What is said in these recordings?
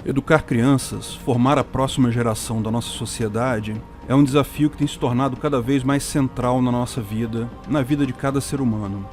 Educar crianças, formar a próxima geração da nossa sociedade, é um desafio que tem se tornado cada vez mais central na nossa vida, na vida de cada ser humano.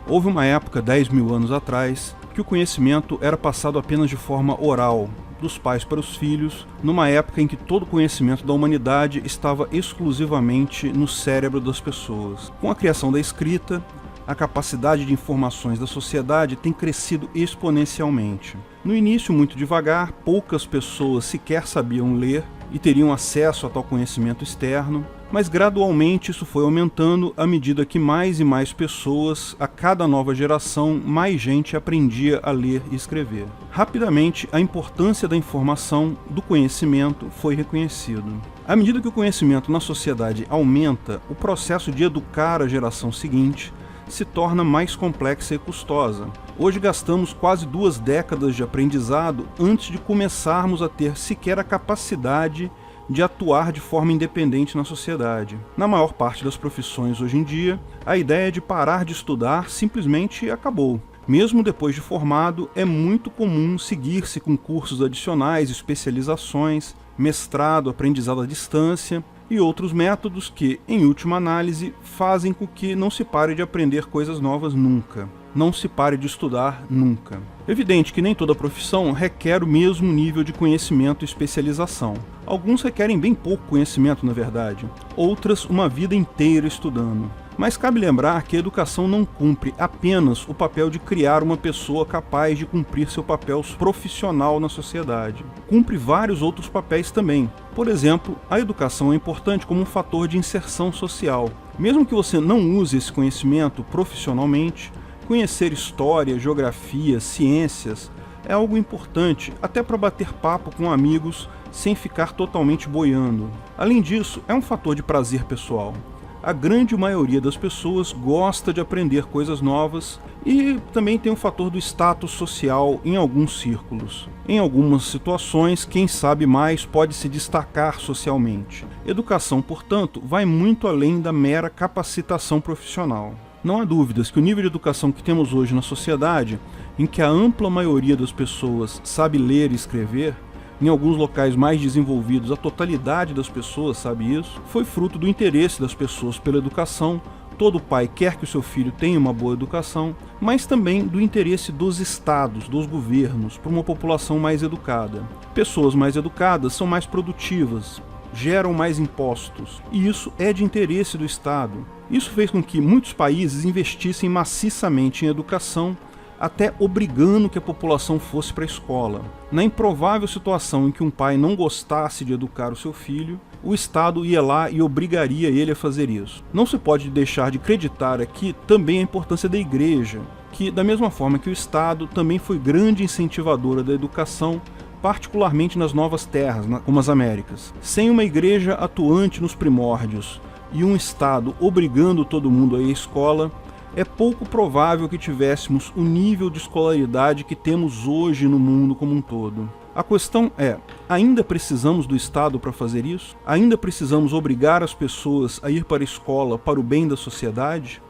Houve uma época, 10 mil anos atrás, que o conhecimento era passado apenas de forma oral, dos pais para os filhos, numa época em que todo o conhecimento da humanidade estava exclusivamente no cérebro das pessoas. Com a criação da escrita, a capacidade de informações da sociedade tem crescido exponencialmente. No início, muito devagar, poucas pessoas sequer sabiam ler e teriam acesso a tal conhecimento externo, mas gradualmente isso foi aumentando à medida que mais e mais pessoas, a cada nova geração, mais gente aprendia a ler e escrever. Rapidamente, a importância da informação, do conhecimento, foi reconhecido. À medida que o conhecimento na sociedade aumenta, o processo de educar a geração seguinte se torna mais complexa e custosa. Hoje gastamos quase 2 décadas de aprendizado antes de começarmos a ter sequer a capacidade de atuar de forma independente na sociedade. Na maior parte das profissões hoje em dia, a ideia de parar de estudar simplesmente acabou. Mesmo depois de formado, é muito comum seguir-se com cursos adicionais, especializações, mestrado, aprendizado à distância e outros métodos que, em última análise, fazem com que não se pare de aprender coisas novas nunca. Não se pare de estudar nunca. Evidente que nem toda profissão requer o mesmo nível de conhecimento e especialização. Alguns requerem bem pouco conhecimento, na verdade. Outras, uma vida inteira estudando. Mas cabe lembrar que a educação não cumpre apenas o papel de criar uma pessoa capaz de cumprir seu papel profissional na sociedade. Cumpre vários outros papéis também. Por exemplo, a educação é importante como um fator de inserção social. Mesmo que você não use esse conhecimento profissionalmente, conhecer história, geografia, ciências é algo importante, até para bater papo com amigos sem ficar totalmente boiando. Além disso, é um fator de prazer pessoal. A grande maioria das pessoas gosta de aprender coisas novas e também tem o fator do status social em alguns círculos. Em algumas situações, quem sabe mais pode se destacar socialmente. Educação, portanto, vai muito além da mera capacitação profissional. Não há dúvidas que o nível de educação que temos hoje na sociedade, em que a ampla maioria das pessoas sabe ler e escrever, em alguns locais mais desenvolvidos a totalidade das pessoas sabe isso, foi fruto do interesse das pessoas pela educação. Todo pai quer que o seu filho tenha uma boa educação, mas também do interesse dos estados, dos governos, por uma população mais educada. Pessoas mais educadas são mais produtivas, geram mais impostos, e isso é de interesse do Estado. Isso fez com que muitos países investissem maciçamente em educação, até obrigando que a população fosse para a escola. Na improvável situação em que um pai não gostasse de educar o seu filho, o Estado ia lá e obrigaria ele a fazer isso. Não se pode deixar de acreditar aqui também a importância da Igreja, que, da mesma forma que o Estado, também foi grande incentivadora da educação, particularmente nas novas terras, como as Américas. Sem uma Igreja atuante nos primórdios e um Estado obrigando todo mundo a ir à escola, é pouco provável que tivéssemos o nível de escolaridade que temos hoje no mundo como um todo. A questão é, ainda precisamos do Estado para fazer isso? Ainda precisamos obrigar as pessoas a ir para a escola para o bem da sociedade?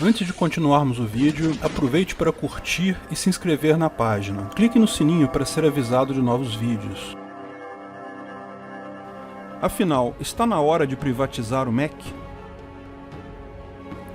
Antes de continuarmos o vídeo, aproveite para curtir e se inscrever na página. Clique no sininho para ser avisado de novos vídeos. Afinal, está na hora de privatizar o MEC?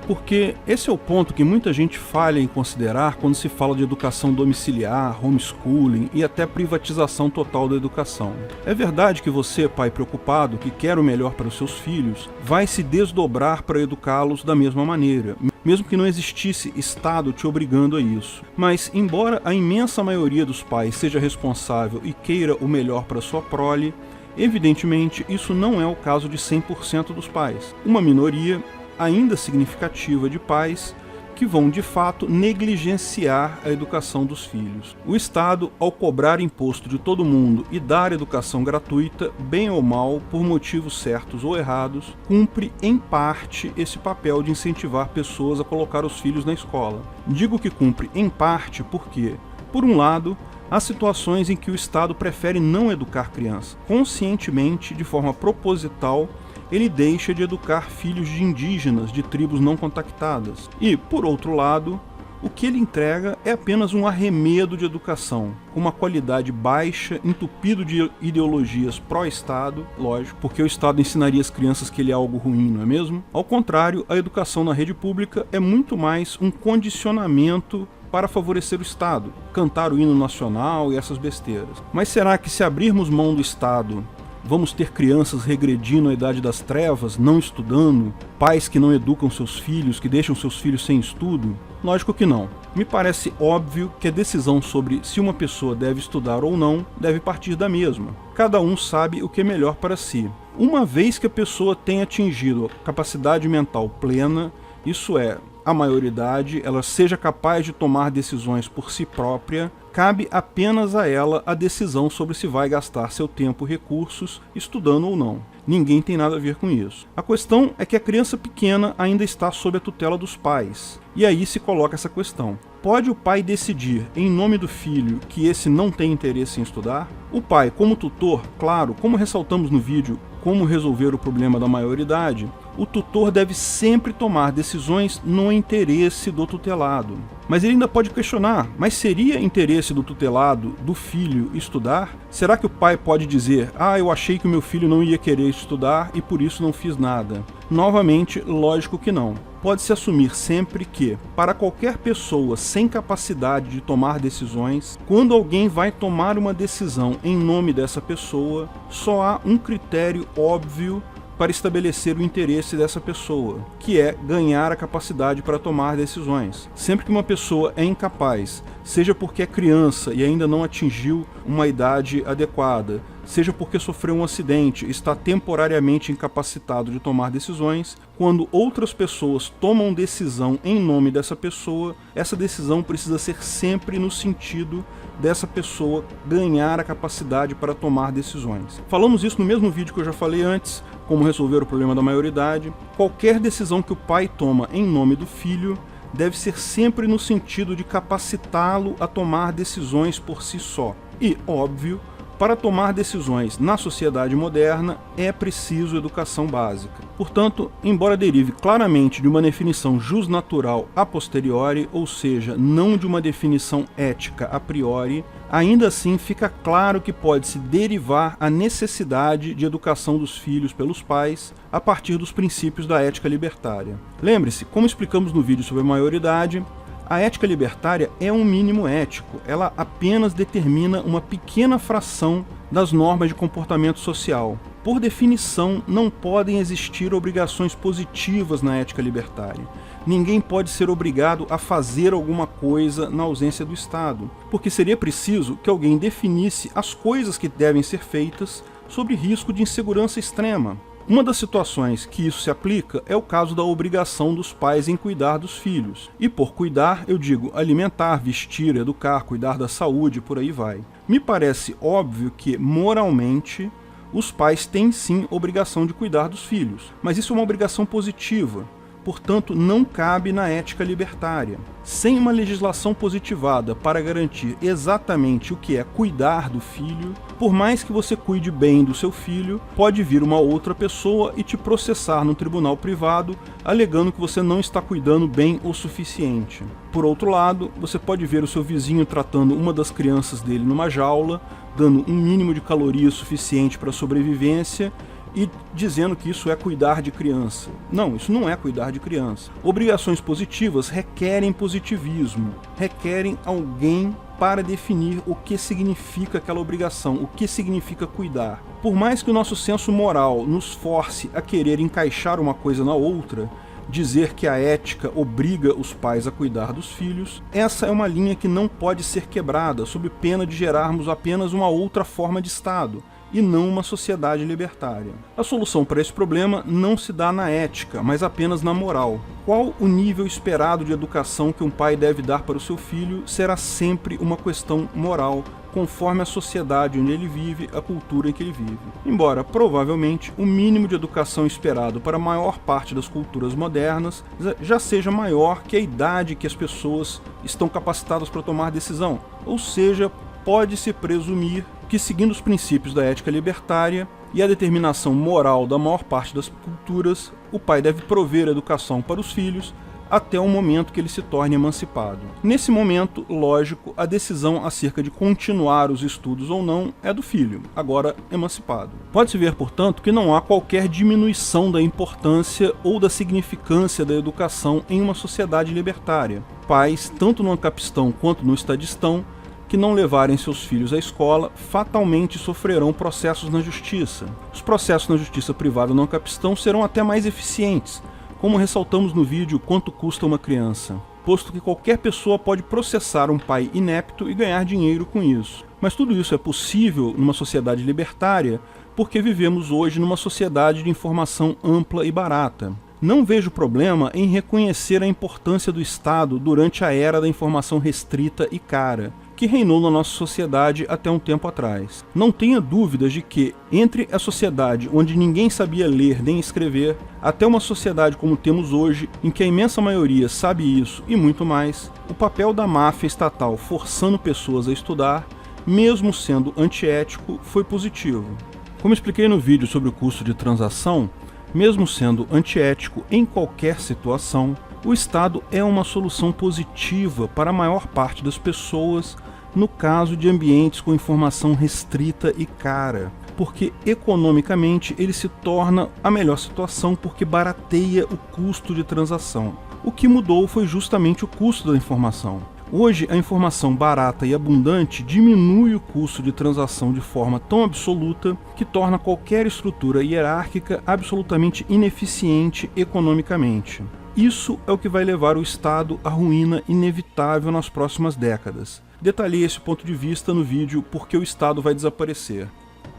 Porque esse é o ponto que muita gente falha em considerar quando se fala de educação domiciliar, homeschooling e até privatização total da educação. É verdade que você, pai preocupado, que quer o melhor para os seus filhos, vai se desdobrar para educá-los da mesma maneira, mesmo que não existisse Estado te obrigando a isso. Mas, embora a imensa maioria dos pais seja responsável e queira o melhor para sua prole, evidentemente isso não é o caso de 100% dos pais. Uma minoria ainda significativa de pais que vão de fato negligenciar a educação dos filhos. O Estado, ao cobrar imposto de todo mundo e dar educação gratuita, bem ou mal, por motivos certos ou errados, cumpre em parte esse papel de incentivar pessoas a colocar os filhos na escola. Digo que cumpre em parte porque, por um lado, há situações em que o Estado prefere não educar criança. Conscientemente, de forma proposital, ele deixa de educar filhos de indígenas de tribos não contactadas. E, por outro lado, O que ele entrega é apenas um arremedo de educação, com uma qualidade baixa, entupido de ideologias pró-Estado, lógico, porque o Estado ensinaria às crianças que ele é algo ruim, não é mesmo? Ao contrário, a educação na rede pública é muito mais um condicionamento para favorecer o Estado, cantar o hino nacional e essas besteiras. Mas será que se abrirmos mão do Estado, vamos ter crianças regredindo à idade das trevas, não estudando, pais que não educam seus filhos, que deixam seus filhos sem estudo? Lógico que não. Me parece óbvio que a decisão sobre se uma pessoa deve estudar ou não deve partir da mesma. Cada um sabe o que é melhor para si. Uma vez que a pessoa tenha atingido a capacidade mental plena, isso é, a maioridade, ela seja capaz de tomar decisões por si própria, cabe apenas a ela a decisão sobre se vai gastar seu tempo e recursos estudando ou não. Ninguém tem nada a ver com isso. A questão é que a criança pequena ainda está sob a tutela dos pais. E aí se coloca essa questão. Pode o pai decidir, em nome do filho, que esse não tem interesse em estudar? O pai, como tutor, claro, como ressaltamos no vídeo, como resolver o problema da maioridade, o tutor deve sempre tomar decisões no interesse do tutelado. Mas ele ainda pode questionar, mas seria interesse do tutelado, do filho, estudar? Será que o pai pode dizer, eu achei que o meu filho não ia querer estudar e por isso não fiz nada? Novamente, lógico que não. Pode-se assumir sempre que, para qualquer pessoa sem capacidade de tomar decisões, quando alguém vai tomar uma decisão em nome dessa pessoa, só há um critério óbvio para estabelecer o interesse dessa pessoa, que é ganhar a capacidade para tomar decisões. Sempre que uma pessoa é incapaz, seja porque é criança e ainda não atingiu uma idade adequada, seja porque sofreu um acidente e está temporariamente incapacitado de tomar decisões, quando outras pessoas tomam decisão em nome dessa pessoa, essa decisão precisa ser sempre no sentido dessa pessoa ganhar a capacidade para tomar decisões. Falamos isso no mesmo vídeo que eu já falei antes, como resolver o problema da maioridade. Qualquer decisão que o pai toma em nome do filho deve ser sempre no sentido de capacitá-lo a tomar decisões por si só. E, óbvio, para tomar decisões na sociedade moderna é preciso educação básica. Portanto, embora derive claramente de uma definição jusnatural a posteriori, ou seja, não de uma definição ética a priori, ainda assim fica claro que pode-se derivar a necessidade de educação dos filhos pelos pais a partir dos princípios da ética libertária. Lembre-se, como explicamos no vídeo sobre a maioridade, a ética libertária é um mínimo ético, ela apenas determina uma pequena fração das normas de comportamento social. Por definição, não podem existir obrigações positivas na ética libertária. Ninguém pode ser obrigado a fazer alguma coisa na ausência do Estado, porque seria preciso que alguém definisse as coisas que devem ser feitas sob risco de insegurança extrema. Uma das situações que isso se aplica é o caso da obrigação dos pais em cuidar dos filhos. E por cuidar, eu digo alimentar, vestir, educar, cuidar da saúde, por aí vai. Me parece óbvio que, moralmente, os pais têm sim obrigação de cuidar dos filhos, mas isso é uma obrigação positiva. Portanto, não cabe na ética libertária. Sem uma legislação positivada para garantir exatamente o que é cuidar do filho, por mais que você cuide bem do seu filho, pode vir uma outra pessoa e te processar no tribunal privado, alegando que você não está cuidando bem o suficiente. Por outro lado, você pode ver o seu vizinho tratando uma das crianças dele numa jaula, dando um mínimo de calorias suficiente para a sobrevivência, e dizendo que isso é cuidar de criança. Não, isso não é cuidar de criança. Obrigações positivas requerem positivismo, requerem alguém para definir o que significa aquela obrigação, o que significa cuidar. Por mais que o nosso senso moral nos force a querer encaixar uma coisa na outra, dizer que a ética obriga os pais a cuidar dos filhos, essa é uma linha que não pode ser quebrada, sob pena de gerarmos apenas uma outra forma de Estado, e não uma sociedade libertária. A solução para esse problema não se dá na ética, mas apenas na moral. Qual o nível esperado de educação que um pai deve dar para o seu filho será sempre uma questão moral, conforme a sociedade onde ele vive, a cultura em que ele vive. Embora, provavelmente, o mínimo de educação esperado para a maior parte das culturas modernas já seja maior que a idade que as pessoas estão capacitadas para tomar decisão. Ou seja, pode-se presumir que, seguindo os princípios da ética libertária e a determinação moral da maior parte das culturas, o pai deve prover educação para os filhos até o momento que ele se torne emancipado. Nesse momento, lógico, a decisão acerca de continuar os estudos ou não é do filho, agora emancipado. Pode-se ver, portanto, que não há qualquer diminuição da importância ou da significância da educação em uma sociedade libertária. Pais, tanto no ancapistan quanto no estadistão, que não levarem seus filhos à escola, fatalmente sofrerão processos na justiça. Os processos na justiça privada no ancapistan serão até mais eficientes, como ressaltamos no vídeo Quanto Custa uma Criança, posto que qualquer pessoa pode processar um pai inepto e ganhar dinheiro com isso. Mas tudo isso é possível numa sociedade libertária porque vivemos hoje numa sociedade de informação ampla e barata. Não vejo problema em reconhecer a importância do Estado durante a era da informação restrita e cara, que reinou na nossa sociedade até um tempo atrás. Não tenha dúvidas de que, entre a sociedade onde ninguém sabia ler nem escrever, até uma sociedade como temos hoje, em que a imensa maioria sabe isso e muito mais, o papel da máfia estatal forçando pessoas a estudar, mesmo sendo antiético, foi positivo. Como expliquei no vídeo sobre o custo de transação, mesmo sendo antiético em qualquer situação, o Estado é uma solução positiva para a maior parte das pessoas no caso de ambientes com informação restrita e cara, porque economicamente ele se torna a melhor situação porque barateia o custo de transação. O que mudou foi justamente o custo da informação. Hoje, a informação barata e abundante diminui o custo de transação de forma tão absoluta que torna qualquer estrutura hierárquica absolutamente ineficiente economicamente. Isso é o que vai levar o Estado à ruína inevitável nas próximas décadas. Detalhei esse ponto de vista no vídeo Por que o Estado vai desaparecer.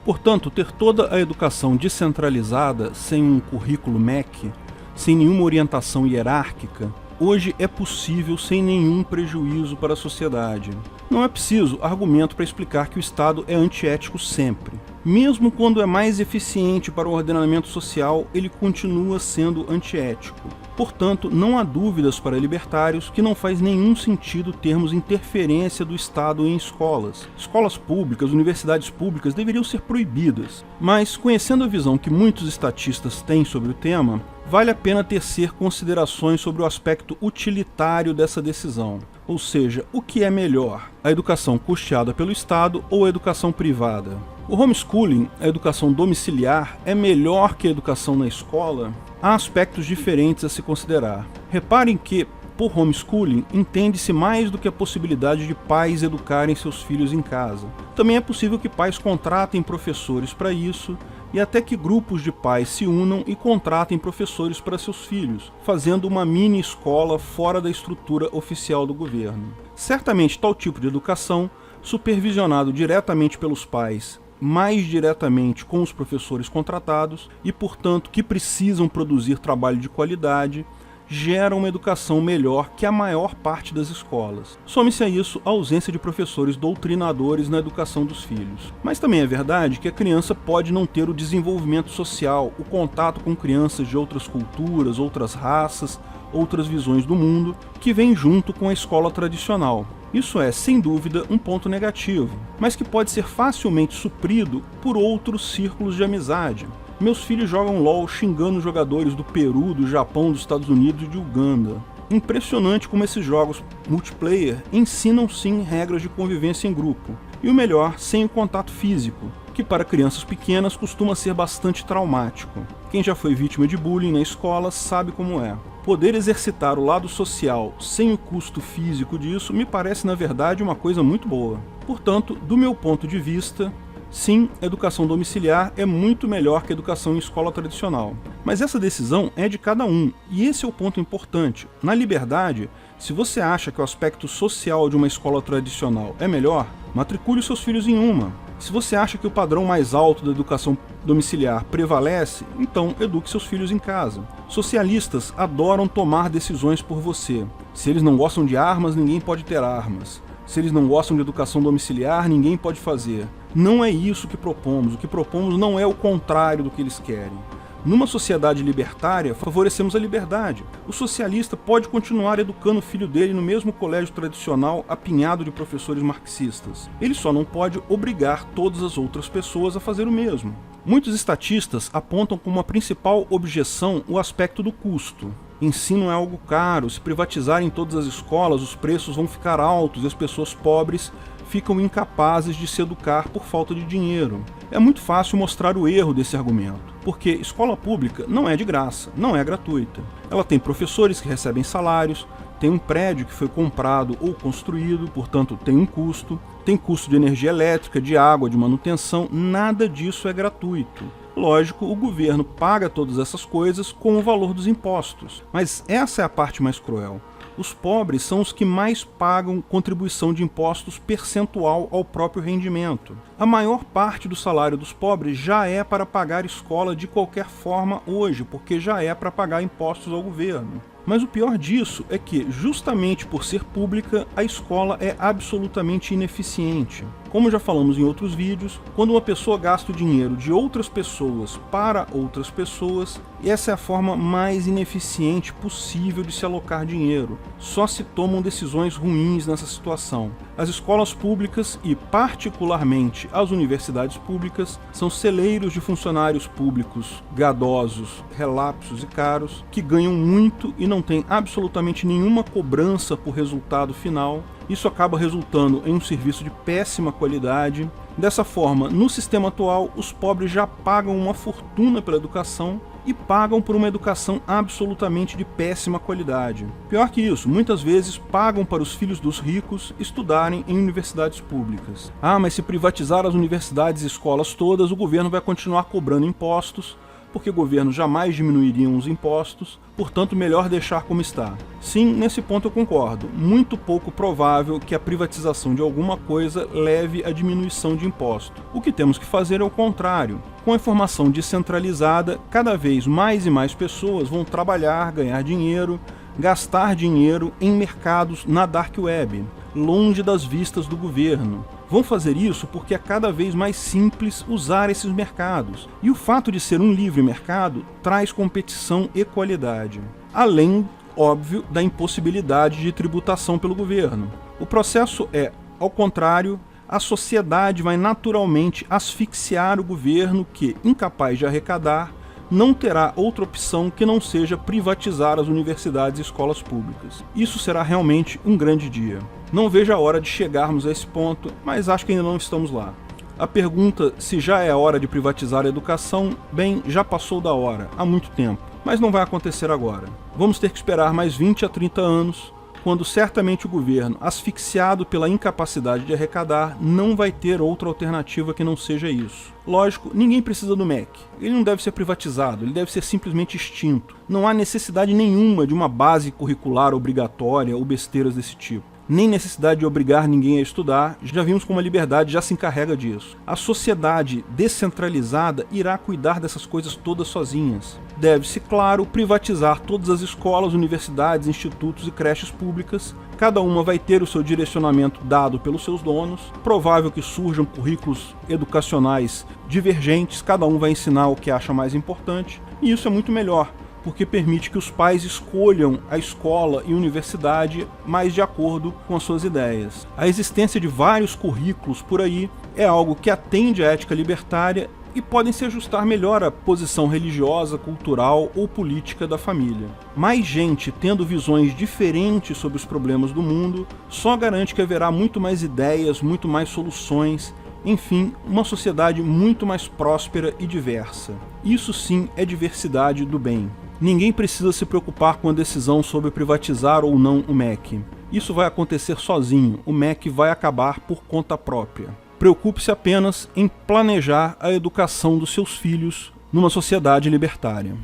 Portanto, ter toda a educação descentralizada, sem um currículo MEC, sem nenhuma orientação hierárquica, hoje é possível sem nenhum prejuízo para a sociedade. Não é preciso argumento para explicar que o Estado é antiético sempre. Mesmo quando é mais eficiente para o ordenamento social, ele continua sendo antiético. Portanto, não há dúvidas para libertários que não faz nenhum sentido termos interferência do Estado em escolas. Escolas públicas, universidades públicas deveriam ser proibidas, mas conhecendo a visão que muitos estatistas têm sobre o tema, vale a pena tecer considerações sobre o aspecto utilitário dessa decisão. Ou seja, o que é melhor, a educação custeada pelo Estado ou a educação privada? O homeschooling, a educação domiciliar, é melhor que a educação na escola? Há aspectos diferentes a se considerar. Reparem que, por homeschooling, entende-se mais do que a possibilidade de pais educarem seus filhos em casa. Também é possível que pais contratem professores para isso, e até que grupos de pais se unam e contratem professores para seus filhos, fazendo uma mini escola fora da estrutura oficial do governo. Certamente tal tipo de educação, supervisionado diretamente pelos pais, mais diretamente com os professores contratados e, portanto, que precisam produzir trabalho de qualidade, gera uma educação melhor que a maior parte das escolas. Some-se a isso a ausência de professores doutrinadores na educação dos filhos. Mas também é verdade que a criança pode não ter o desenvolvimento social, o contato com crianças de outras culturas, outras raças, outras visões do mundo, que vem junto com a escola tradicional. Isso é, sem dúvida, um ponto negativo, mas que pode ser facilmente suprido por outros círculos de amizade. Meus filhos jogam LOL xingando jogadores do Peru, do Japão, dos Estados Unidos e de Uganda. Impressionante como esses jogos multiplayer ensinam sim regras de convivência em grupo. E o melhor, sem o contato físico, que para crianças pequenas costuma ser bastante traumático. Quem já foi vítima de bullying na escola sabe como é. Poder exercitar o lado social sem o custo físico disso me parece, na verdade, uma coisa muito boa. Portanto, do meu ponto de vista, sim, a educação domiciliar é muito melhor que a educação em escola tradicional. Mas essa decisão é de cada um, e esse é o ponto importante. Na liberdade, se você acha que o aspecto social de uma escola tradicional é melhor, matricule os seus filhos em uma. Se você acha que o padrão mais alto da educação domiciliar prevalece, então eduque seus filhos em casa. Socialistas adoram tomar decisões por você. Se eles não gostam de armas, ninguém pode ter armas. Se eles não gostam de educação domiciliar, ninguém pode fazer. Não é isso que propomos. O que propomos não é o contrário do que eles querem. Numa sociedade libertária, favorecemos a liberdade. O socialista pode continuar educando o filho dele no mesmo colégio tradicional apinhado de professores marxistas. Ele só não pode obrigar todas as outras pessoas a fazer o mesmo. Muitos estatistas apontam como a principal objeção o aspecto do custo. Ensino é algo caro, se privatizarem todas as escolas, os preços vão ficar altos e as pessoas pobres ficam incapazes de se educar por falta de dinheiro. É muito fácil mostrar o erro desse argumento, porque escola pública não é de graça, não é gratuita. Ela tem professores que recebem salários, tem um prédio que foi comprado ou construído, portanto tem um custo, tem custo de energia elétrica, de água, de manutenção, nada disso é gratuito. Lógico, o governo paga todas essas coisas com o valor dos impostos, mas essa é a parte mais cruel. Os pobres são os que mais pagam contribuição de impostos percentual ao próprio rendimento. A maior parte do salário dos pobres já é para pagar escola de qualquer forma hoje, porque já é para pagar impostos ao governo. Mas o pior disso é que, justamente por ser pública, a escola é absolutamente ineficiente. Como já falamos em outros vídeos, quando uma pessoa gasta o dinheiro de outras pessoas para outras pessoas, essa é a forma mais ineficiente possível de se alocar dinheiro. Só se tomam decisões ruins nessa situação. As escolas públicas e, particularmente, as universidades públicas são celeiros de funcionários públicos gadosos, relapsos e caros, que ganham muito e não têm absolutamente nenhuma cobrança por resultado final. Isso acaba resultando em um serviço de péssima qualidade. Dessa forma, no sistema atual, os pobres já pagam uma fortuna pela educação e pagam por uma educação absolutamente de péssima qualidade. Pior que isso, muitas vezes pagam para os filhos dos ricos estudarem em universidades públicas. Ah, mas se privatizar as universidades e escolas todas, o governo vai continuar cobrando impostos, porque o governo jamais diminuiria os impostos, portanto melhor deixar como está. Sim, nesse ponto eu concordo. Muito pouco provável que a privatização de alguma coisa leve à diminuição de imposto. O que temos que fazer é o contrário. Com a informação descentralizada, cada vez mais e mais pessoas vão trabalhar, ganhar dinheiro, gastar dinheiro em mercados na dark web, longe das vistas do governo. Vão fazer isso porque é cada vez mais simples usar esses mercados. E o fato de ser um livre mercado traz competição e qualidade. Além, óbvio, da impossibilidade de tributação pelo governo. O processo é, ao contrário, a sociedade vai naturalmente asfixiar o governo que, incapaz de arrecadar, não terá outra opção que não seja privatizar as universidades e escolas públicas. Isso será realmente um grande dia. Não vejo a hora de chegarmos a esse ponto, mas acho que ainda não estamos lá. A pergunta se já é a hora de privatizar a educação, bem, já passou da hora, há muito tempo. Mas não vai acontecer agora. Vamos ter que esperar mais 20 a 30 anos, quando certamente o governo, asfixiado pela incapacidade de arrecadar, não vai ter outra alternativa que não seja isso. Lógico, ninguém precisa do MEC. Ele não deve ser privatizado, ele deve ser simplesmente extinto. Não há necessidade nenhuma de uma base curricular obrigatória ou besteiras desse tipo. Nem necessidade de obrigar ninguém a estudar, já vimos como a liberdade já se encarrega disso. A sociedade descentralizada irá cuidar dessas coisas todas sozinhas. Deve-se, claro, privatizar todas as escolas, universidades, institutos e creches públicas. Cada uma vai ter o seu direcionamento dado pelos seus donos. Provável que surjam currículos educacionais divergentes, cada um vai ensinar o que acha mais importante, e isso é muito melhor, porque permite que os pais escolham a escola e universidade mais de acordo com as suas ideias. A existência de vários currículos por aí é algo que atende à ética libertária e podem se ajustar melhor à posição religiosa, cultural ou política da família. Mais gente tendo visões diferentes sobre os problemas do mundo só garante que haverá muito mais ideias, muito mais soluções, enfim, uma sociedade muito mais próspera e diversa. Isso sim é diversidade do bem. Ninguém precisa se preocupar com a decisão sobre privatizar ou não o MEC. Isso vai acontecer sozinho, o MEC vai acabar por conta própria. Preocupe-se apenas em planejar a educação dos seus filhos numa sociedade libertária.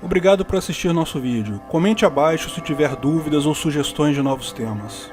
Obrigado por assistir nosso vídeo. Comente abaixo se tiver dúvidas ou sugestões de novos temas.